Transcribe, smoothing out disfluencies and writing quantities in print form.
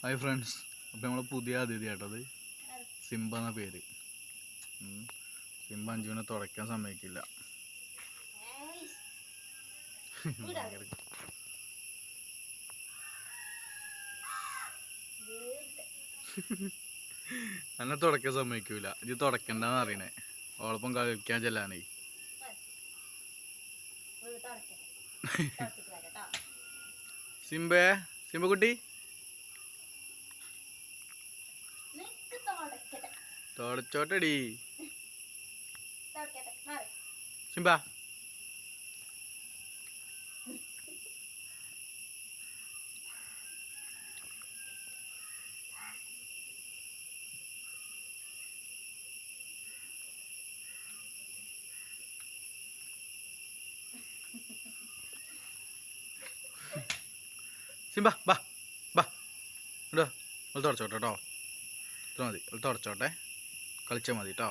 Hi friends, അപ്പോൾ നമ്മൾ പുതിയ അതിഥി കേട്ടത് സിംബ എന്ന പേര്. സിംബ അഞ്ജുവിനെ തുടയ്ക്കാൻ സമ്മതിക്കില്ല. എന്നെ തുടയ്ക്കാൻ സമ്മതിക്കൂല. ഇത് തുടക്കണ്ടെന്ന് അറിയണേ. ഓളപ്പം കളിക്കാൻ ചെല്ലാനേ. സിംബേ, സിംബക്കുട്ടി തുടച്ചോട്ടടി. സിംബ സിംബ ബാ ബാ ഇടോ, അത് തുടച്ചോട്ടെ കേട്ടോ. ഇത്ര മതി, അത് തുടച്ചോട്ടെ. കളിച്ചാൽ മതി കേട്ടോ.